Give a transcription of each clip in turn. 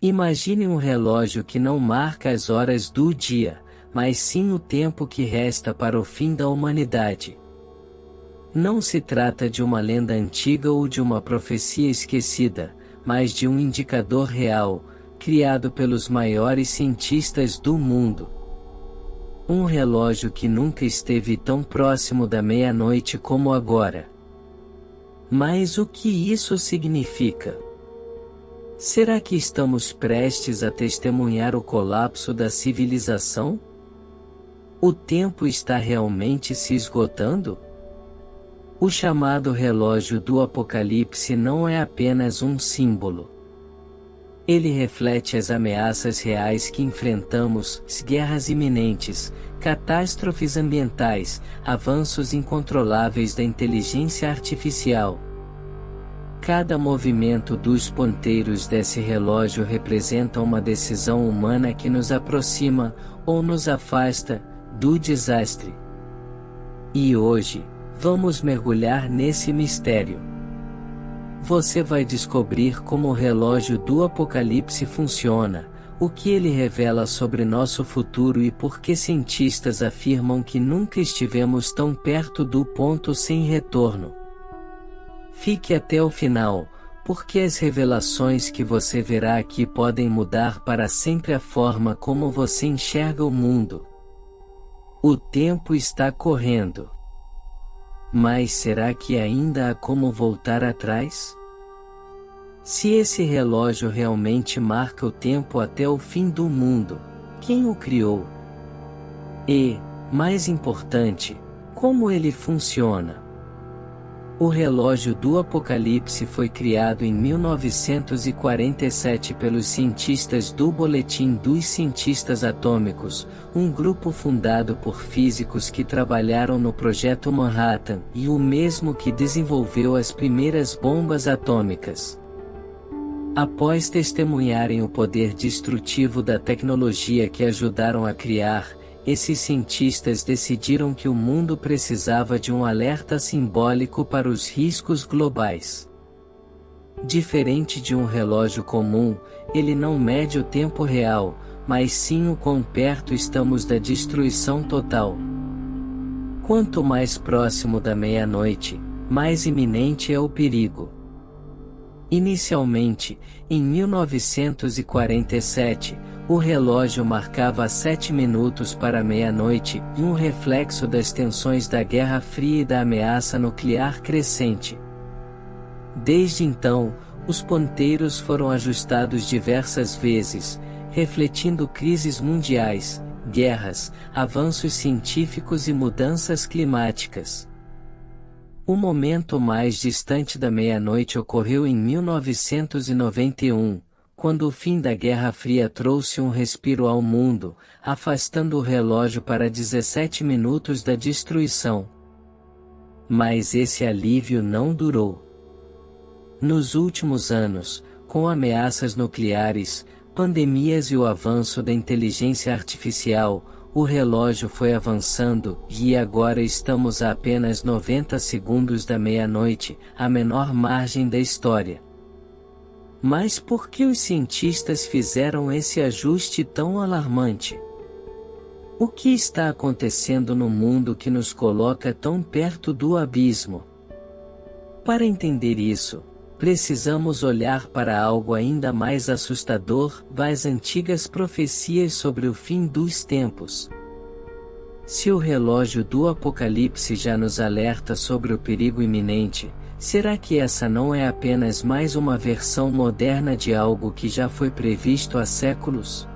Imagine um relógio que não marca as horas do dia, mas sim o tempo que resta para o fim da humanidade. Não se trata de uma lenda antiga ou de uma profecia esquecida, mas de um indicador real, criado pelos maiores cientistas do mundo. Um relógio que nunca esteve tão próximo da meia-noite como agora. Mas o que isso significa? Será que estamos prestes a testemunhar o colapso da civilização? O tempo está realmente se esgotando? O chamado relógio do Apocalipse não é apenas um símbolo. Ele reflete as ameaças reais que enfrentamos, guerras iminentes, catástrofes ambientais, avanços incontroláveis da inteligência artificial. Cada movimento dos ponteiros desse relógio representa uma decisão humana que nos aproxima, ou nos afasta, do desastre. E hoje, vamos mergulhar nesse mistério. Você vai descobrir como o relógio do Apocalipse funciona, o que ele revela sobre nosso futuro e por que cientistas afirmam que nunca estivemos tão perto do ponto sem retorno. Fique até o final, porque as revelações que você verá aqui podem mudar para sempre a forma como você enxerga o mundo. O tempo está correndo. Mas será que ainda há como voltar atrás? Se esse relógio realmente marca o tempo até o fim do mundo, quem o criou? E, mais importante, como ele funciona? O relógio do Apocalipse foi criado em 1947 pelos cientistas do Boletim dos Cientistas Atômicos, um grupo fundado por físicos que trabalharam no Projeto Manhattan e o mesmo que desenvolveu as primeiras bombas atômicas. Após testemunharem o poder destrutivo da tecnologia que ajudaram a criar, esses cientistas decidiram que o mundo precisava de um alerta simbólico para os riscos globais. Diferente de um relógio comum, ele não mede o tempo real, mas sim o quão perto estamos da destruição total. Quanto mais próximo da meia-noite, mais iminente é o perigo. Inicialmente, em 1947, o relógio marcava 7 minutos para meia-noite, um reflexo das tensões da Guerra Fria e da ameaça nuclear crescente. Desde então, os ponteiros foram ajustados diversas vezes, refletindo crises mundiais, guerras, avanços científicos e mudanças climáticas. O momento mais distante da meia-noite ocorreu em 1991, quando o fim da Guerra Fria trouxe um respiro ao mundo, afastando o relógio para 17 minutos da destruição. Mas esse alívio não durou. Nos últimos anos, com ameaças nucleares, pandemias e o avanço da inteligência artificial, o relógio foi avançando, e agora estamos a apenas 90 segundos da meia-noite, a menor margem da história. Mas por que os cientistas fizeram esse ajuste tão alarmante? O que está acontecendo no mundo que nos coloca tão perto do abismo? Para entender isso, precisamos olhar para algo ainda mais assustador, as antigas profecias sobre o fim dos tempos. Se o relógio do Apocalipse já nos alerta sobre o perigo iminente, será que essa não é apenas mais uma versão moderna de algo que já foi previsto há séculos?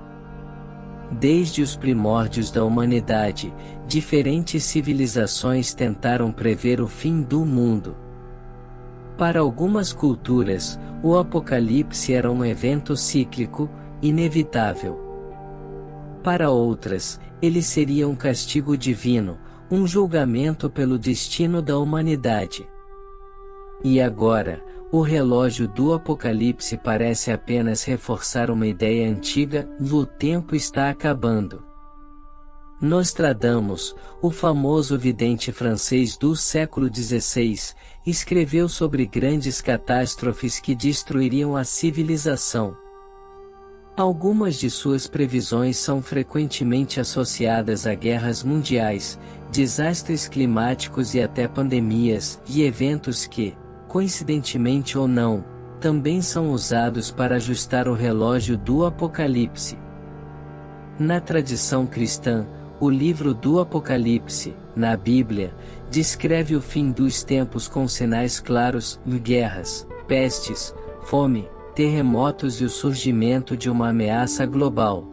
Desde os primórdios da humanidade, diferentes civilizações tentaram prever o fim do mundo. Para algumas culturas, o Apocalipse era um evento cíclico, inevitável. Para outras, ele seria um castigo divino, um julgamento pelo destino da humanidade. E agora, o relógio do Apocalipse parece apenas reforçar uma ideia antiga: o tempo está acabando. Nostradamus, o famoso vidente francês do século XVI, escreveu sobre grandes catástrofes que destruiriam a civilização. Algumas de suas previsões são frequentemente associadas a guerras mundiais, desastres climáticos e até pandemias, e eventos que, coincidentemente ou não, também são usados para ajustar o relógio do Apocalipse. Na tradição cristã, o livro do Apocalipse, na Bíblia, descreve o fim dos tempos com sinais claros, guerras, pestes, fome, terremotos e o surgimento de uma ameaça global.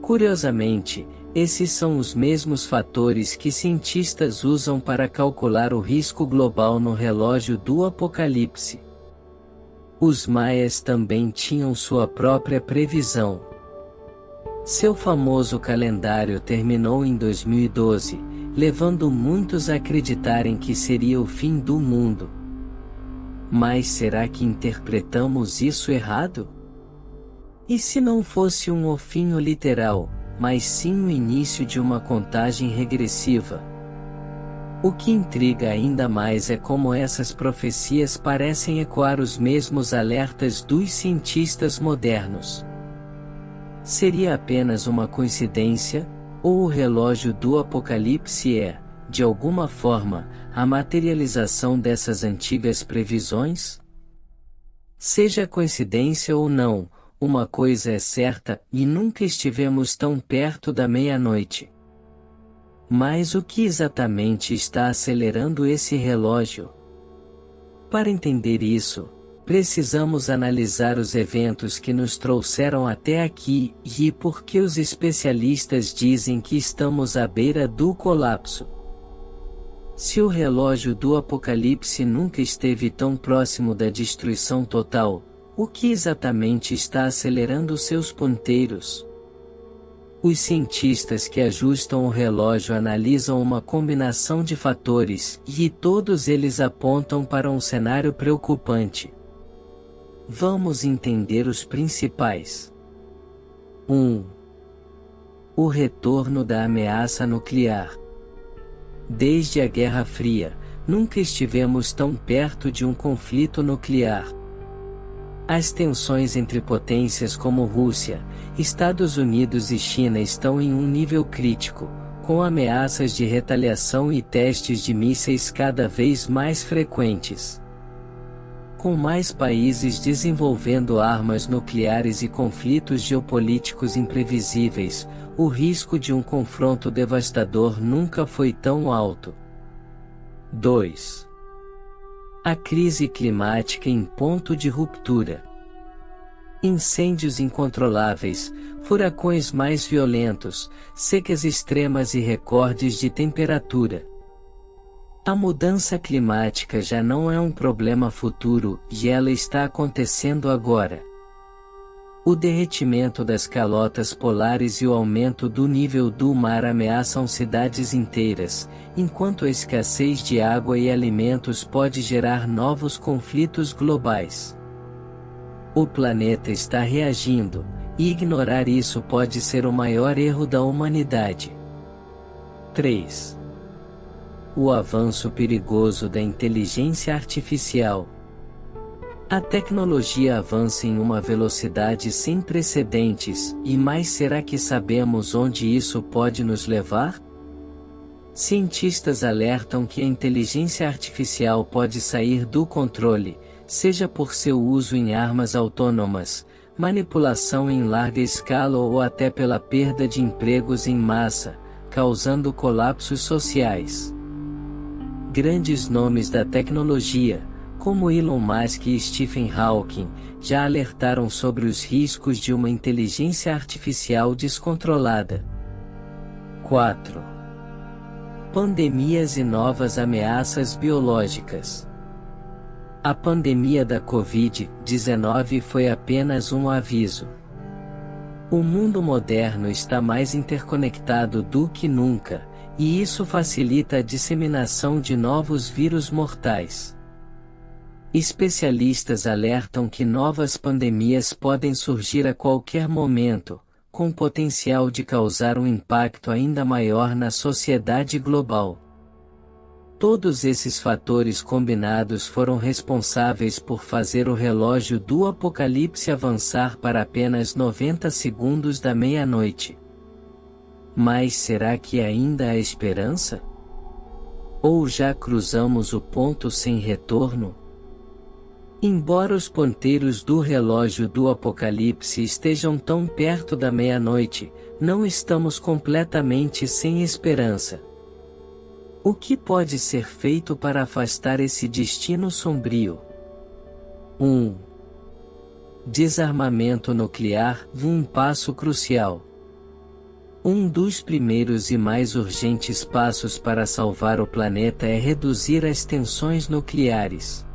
Curiosamente, esses são os mesmos fatores que cientistas usam para calcular o risco global no relógio do Apocalipse. Os maias também tinham sua própria previsão. Seu famoso calendário terminou em 2012, levando muitos a acreditarem que seria o fim do mundo. Mas será que interpretamos isso errado? E se não fosse um ofinho literal, mas sim o início de uma contagem regressiva? O que intriga ainda mais é como essas profecias parecem ecoar os mesmos alertas dos cientistas modernos. Seria apenas uma coincidência, ou o relógio do Apocalipse é, de alguma forma, a materialização dessas antigas previsões? Seja coincidência ou não, uma coisa é certa, e nunca estivemos tão perto da meia-noite. Mas o que exatamente está acelerando esse relógio? Para entender isso, precisamos analisar os eventos que nos trouxeram até aqui, e por que os especialistas dizem que estamos à beira do colapso. Se o relógio do Apocalipse nunca esteve tão próximo da destruição total, o que exatamente está acelerando seus ponteiros? Os cientistas que ajustam o relógio analisam uma combinação de fatores, e todos eles apontam para um cenário preocupante. Vamos entender os principais. 1. O retorno da ameaça nuclear. Desde a Guerra Fria, nunca estivemos tão perto de um conflito nuclear. As tensões entre potências como Rússia, Estados Unidos e China estão em um nível crítico, com ameaças de retaliação e testes de mísseis cada vez mais frequentes. Com mais países desenvolvendo armas nucleares e conflitos geopolíticos imprevisíveis, o risco de um confronto devastador nunca foi tão alto. 2. A crise climática em ponto de ruptura. Incêndios incontroláveis, furacões mais violentos, secas extremas e recordes de temperatura. A mudança climática já não é um problema futuro, e ela está acontecendo agora. O derretimento das calotas polares e o aumento do nível do mar ameaçam cidades inteiras, enquanto a escassez de água e alimentos pode gerar novos conflitos globais. O planeta está reagindo, e ignorar isso pode ser o maior erro da humanidade. 3. O avanço perigoso da inteligência artificial. A tecnologia avança em uma velocidade sem precedentes, e mais será que sabemos onde isso pode nos levar? Cientistas alertam que a inteligência artificial pode sair do controle, seja por seu uso em armas autônomas, manipulação em larga escala ou até pela perda de empregos em massa, causando colapsos sociais. Grandes nomes da tecnologia, como Elon Musk e Stephen Hawking, já alertaram sobre os riscos de uma inteligência artificial descontrolada. 4. Pandemias e novas ameaças biológicas. A pandemia da Covid-19 foi apenas um aviso. O mundo moderno está mais interconectado do que nunca, e isso facilita a disseminação de novos vírus mortais. Especialistas alertam que novas pandemias podem surgir a qualquer momento, com potencial de causar um impacto ainda maior na sociedade global. Todos esses fatores combinados foram responsáveis por fazer o relógio do Apocalipse avançar para apenas 90 segundos da meia-noite. Mas será que ainda há esperança? Ou já cruzamos o ponto sem retorno? Embora os ponteiros do relógio do Apocalipse estejam tão perto da meia-noite, não estamos completamente sem esperança. O que pode ser feito para afastar esse destino sombrio? 1. Desarmamento nuclear, um passo crucial. Um dos primeiros e mais urgentes passos para salvar o planeta é reduzir as tensões nucleares.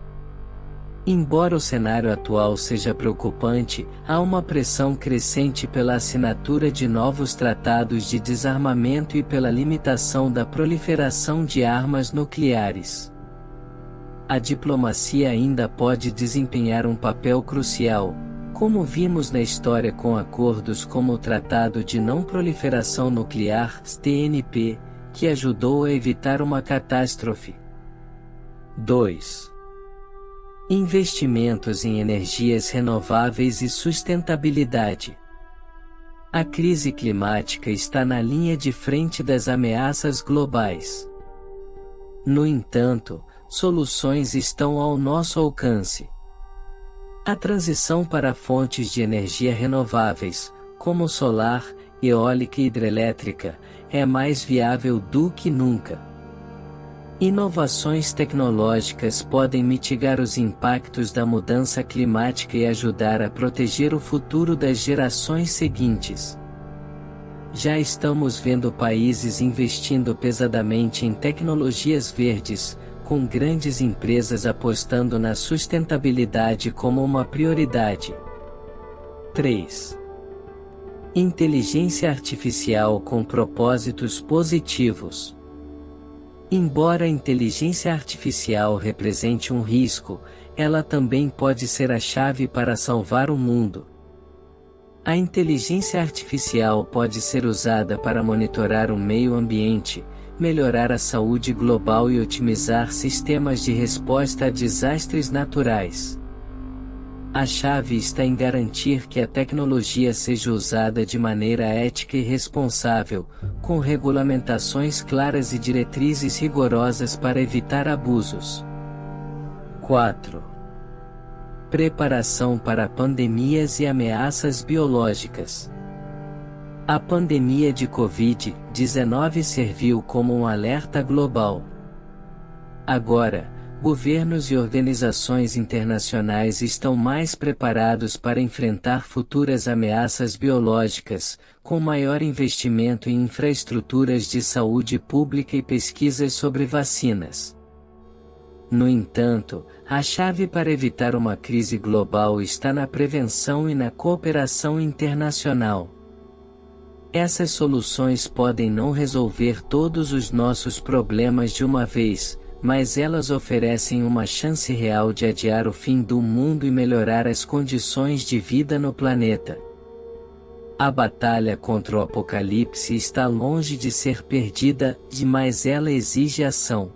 Embora o cenário atual seja preocupante, há uma pressão crescente pela assinatura de novos tratados de desarmamento e pela limitação da proliferação de armas nucleares. A diplomacia ainda pode desempenhar um papel crucial, como vimos na história com acordos como o Tratado de Não Proliferação Nuclear, TNP, que ajudou a evitar uma catástrofe. 2. Investimentos em energias renováveis e sustentabilidade. A crise climática está na linha de frente das ameaças globais. No entanto, soluções estão ao nosso alcance. A transição para fontes de energia renováveis, como solar, eólica e hidrelétrica, é mais viável do que nunca. Inovações tecnológicas podem mitigar os impactos da mudança climática e ajudar a proteger o futuro das gerações seguintes. Já estamos vendo países investindo pesadamente em tecnologias verdes, com grandes empresas apostando na sustentabilidade como uma prioridade. 3. Inteligência artificial com propósitos positivos. Embora a inteligência artificial represente um risco, ela também pode ser a chave para salvar o mundo. A inteligência artificial pode ser usada para monitorar o meio ambiente, melhorar a saúde global e otimizar sistemas de resposta a desastres naturais. A chave está em garantir que a tecnologia seja usada de maneira ética e responsável, com regulamentações claras e diretrizes rigorosas para evitar abusos. 4. Preparação para pandemias e ameaças biológicas. A pandemia de Covid-19 serviu como um alerta global. Agora, governos e organizações internacionais estão mais preparados para enfrentar futuras ameaças biológicas, com maior investimento em infraestruturas de saúde pública e pesquisas sobre vacinas. No entanto, a chave para evitar uma crise global está na prevenção e na cooperação internacional. Essas soluções podem não resolver todos os nossos problemas de uma vez, mas elas oferecem uma chance real de adiar o fim do mundo e melhorar as condições de vida no planeta. A batalha contra o apocalipse está longe de ser perdida, mas ela exige ação.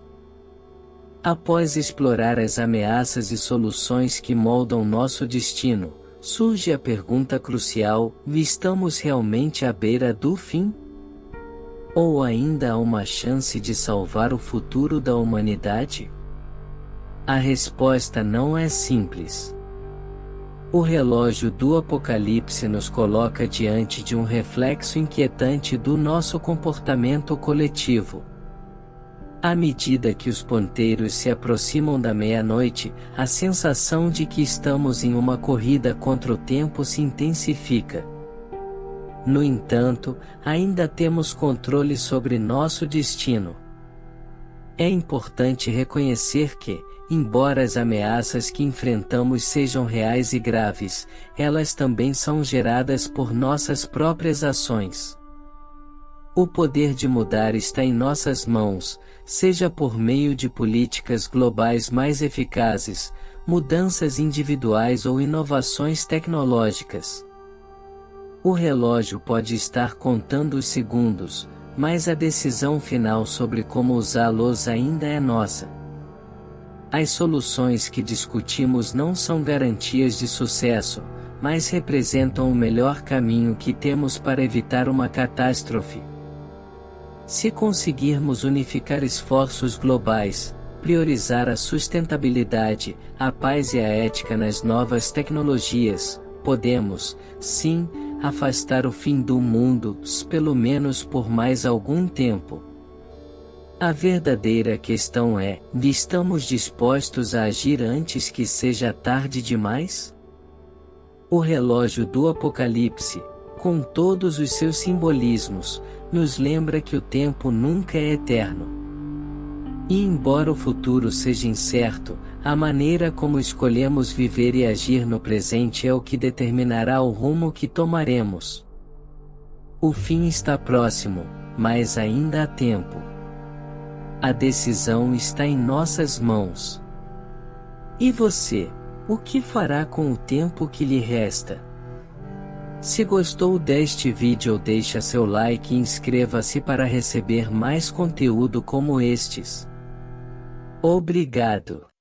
Após explorar as ameaças e soluções que moldam nosso destino, surge a pergunta crucial: estamos realmente à beira do fim? Ou ainda há uma chance de salvar o futuro da humanidade? A resposta não é simples. O relógio do Apocalipse nos coloca diante de um reflexo inquietante do nosso comportamento coletivo. À medida que os ponteiros se aproximam da meia-noite, a sensação de que estamos em uma corrida contra o tempo se intensifica. No entanto, ainda temos controle sobre nosso destino. É importante reconhecer que, embora as ameaças que enfrentamos sejam reais e graves, elas também são geradas por nossas próprias ações. O poder de mudar está em nossas mãos, seja por meio de políticas globais mais eficazes, mudanças individuais ou inovações tecnológicas. O relógio pode estar contando os segundos, mas a decisão final sobre como usá-los ainda é nossa. As soluções que discutimos não são garantias de sucesso, mas representam o melhor caminho que temos para evitar uma catástrofe. Se conseguirmos unificar esforços globais, priorizar a sustentabilidade, a paz e a ética nas novas tecnologias, podemos, sim, afastar o fim do mundo, pelo menos por mais algum tempo. A verdadeira questão é: estamos dispostos a agir antes que seja tarde demais? O relógio do Apocalipse, com todos os seus simbolismos, nos lembra que o tempo nunca é eterno. E embora o futuro seja incerto, a maneira como escolhemos viver e agir no presente é o que determinará o rumo que tomaremos. O fim está próximo, mas ainda há tempo. A decisão está em nossas mãos. E você, o que fará com o tempo que lhe resta? Se gostou deste vídeo, deixa seu like e inscreva-se para receber mais conteúdo como estes. Obrigado.